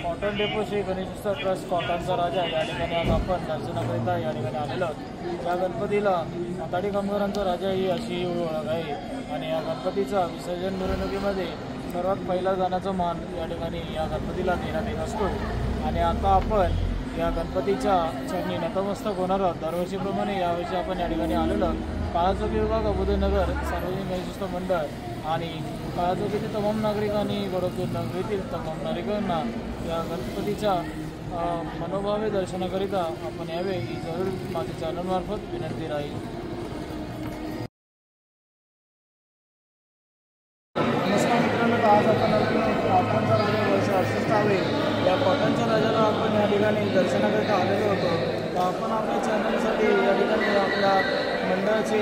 Cotton depot Shri Ganeshotsav trust कॉटनचा राजा या ठिकाणी आज आपण दर्शनाकरिता या ठिकाणी आलेलो आहोत। या गणपतीला माथाडी कामगारांचा राजा ही अशी ओळख आहे आणि या गणपतीचा विसर्जन मिरवणुकीमध्ये सर्वात पहिला जाण्याचा मान या ठिकाणी या गणपतीला देण्यात येत असतो। आणि आता आपण या गणपतीच्या चरणी नतमस्तक होणार आहोत। दरवर्षीप्रमाणे यावर्षी आपण या ठिकाणी आलेलो आहोत। काळाचौकी विभाग अबोधनगर सार्वजनिक गणेशोत्सव मंडळ आणि काळाचौकीतील तमाम नागरिकांनी गडोदर नगरीतील तमाम नागरिकांना या गणपतीच्या मनोभावे दर्शनाकरिता आपण यावे ही जरूर माझ्या चॅनलमार्फत विनंती राहील। नमस्कार मित्रांनो, आज आपण कॉटनचा राजा वर्ष 68 या कॉटनच्या राजाला आपण या ठिकाणी दर्शनाकरिता आलेलो होतो। तर आपण आपल्या चॅनलसाठी या ठिकाणी आपल्या मंडळाचे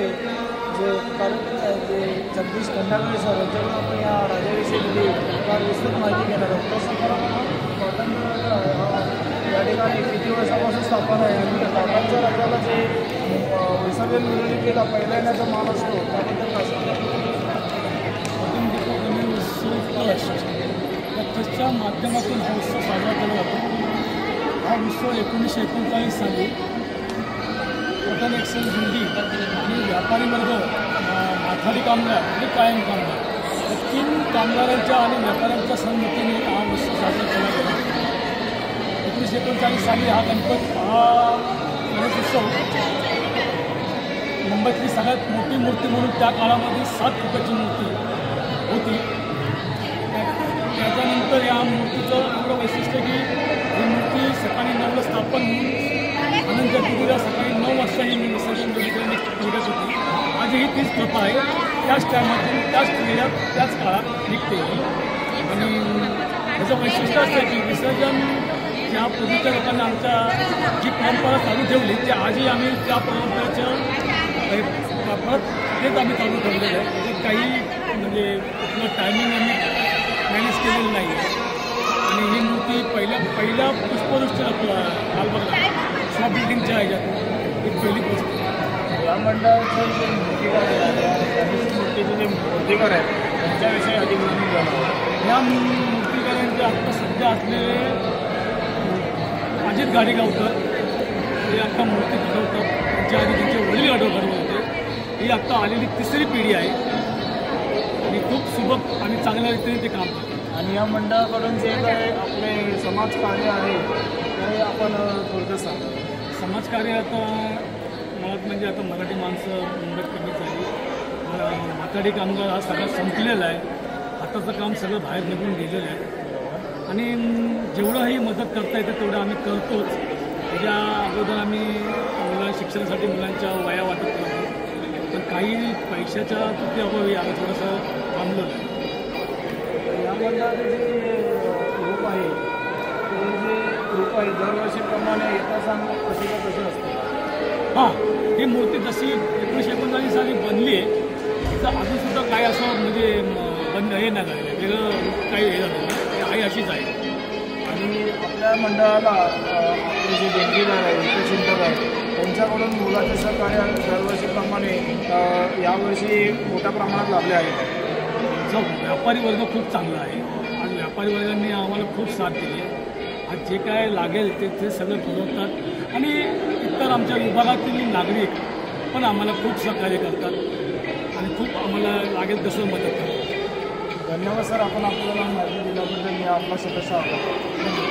जे कार्यक्रम आहेत ते जगदीश खंडागळे सर यांच्याकडून आपण या राजाविषयी थोडी फार विस्तृत माहिती घेणार आहोत। तसं कॉटनचा राजा या ठिकाणी किती वर्षापासून स्थापन आहे आणि त्या कॉटनच्या राजाला जे विसर्जन मिरवणुकीला पहिला येण्याचा मान असतो त्याबद्दल काय सांगा? त्याच्या माध्यमातून हा उत्सव साजरा केला जातो। हा उत्सव 1939 साली कॉटन एक्सेल हिंदी आणि व्यापारी वर्ग, माथाडी कामगार आणि कायम कामगार या 3 कामगारांच्या आणि व्यापाऱ्यांच्या संमतीने हा उत्सव साजरा केला गेला। 1939 साली हा गणेश उत्सव मुंबईतली सगळ्यात मोठी मूर्ती म्हणून त्या काळामध्ये 7 फुटाची मूर्ती होती। त्याच्यानंतर या मूर्तीचं एवढं वैशिष्ट्य की ही मूर्ती सकाळी 9ला स्थापन होऊन अनंत चतुर्थीला सकाळी 9 वाजता ही विसर्जन निघत होती। आजही तीच प्रथा आहे, त्याच टायमातून त्याच वेळात त्याच काळात निघते। आणि त्याचं वैशिष्ट्य असं आहे की विसर्जन ज्या पूर्वीच्या लोकांनी आमच्या जी परंपरा चालू ठेवली ते आजही आम्ही त्या परंपरेचं परत तेच आम्ही चालू ठेवलेलं आहे। म्हणजे काही म्हणजे कुठलं टायमिंग आम्ही मॅनेज केलेलं नाही आहे। आणि ही मूर्ती पहिल्या पुष्पवृष्टीला लालबागला शॉप बिल्डिंगच्या ह्याच्यात एक पहिली गोष्ट या मंडळाचे जे मूर्तिकार मूर्तीचे जे मूर्तिकार आहेत त्यांच्याविषयी अधिक माहिती द्या। या मूर्तिकारांचे आत्ता सध्या असलेले अजित गाडेगावकर हे आत्ता मूर्ती घडवतात। त्यांच्या आधी त्यांचे वडील घडवत होते। ही आत्ता आलेली 3री पिढी आहे आणि खूप सुबक आणि चांगल्या रीतीने ते काम करतात। आणि या मंडळाकडून जे काही आपले समाजकार्य आहे ते आपण थोडक्यात सांगा। समाजकार्य आता मुळात म्हणजे आता मराठी माणसं मुंबईत कमी झाली, माथाडी कामगार हा सगळा संपलेला आहे। आताचं काम सगळं बाहेर निघून गेलेलं आहे आणि जेवढंही मदत करता येतं तेवढं आम्ही करतोच। त्याच्या अगोदर आम्ही शिक्षणासाठी मुलांच्या वया वाटप करतो, पण काही पैशाच्या तुटी अभावी आम्ही थोडंसं थांबलो आहे। या मंडळाचे जे रूप आहे ते जे रूप आहे दरवर्षीप्रमाणे येता सांग कशी असते? हां, ही मूर्ती जशी 1939 साली बनली आहे तर अजूनसुद्धा काय असं म्हणजे बंद हे नाही झालेलं, वेगळं काही हे झालं नाही, आई अशीच आहे। आणि आपल्या मंडळाला आपले जे देणगीदार आहे उपचिंतक आहे त्यांच्याकडून मुलाचे सहकार्य दरवर्षीप्रमाणे यावर्षी मोठ्या प्रमाणात लाभले आहे। जो व्यापारी वर्ग खूप चांगला आहे। आज व्यापारी वर्गांनी आम्हाला खूप साथ दिली आहे। आज जे काय लागेल ते सगळं पुरवतात आणि इतर आमच्या विभागातील नागरिक पण आम्हाला खूप सहकार्य करतात आणि खूप आम्हाला लागेल तसं मदत करतात। धन्यवाद सर, आपण आपल्याला माहिती दिल्याबद्दल मी आपला सदस्य आहोत।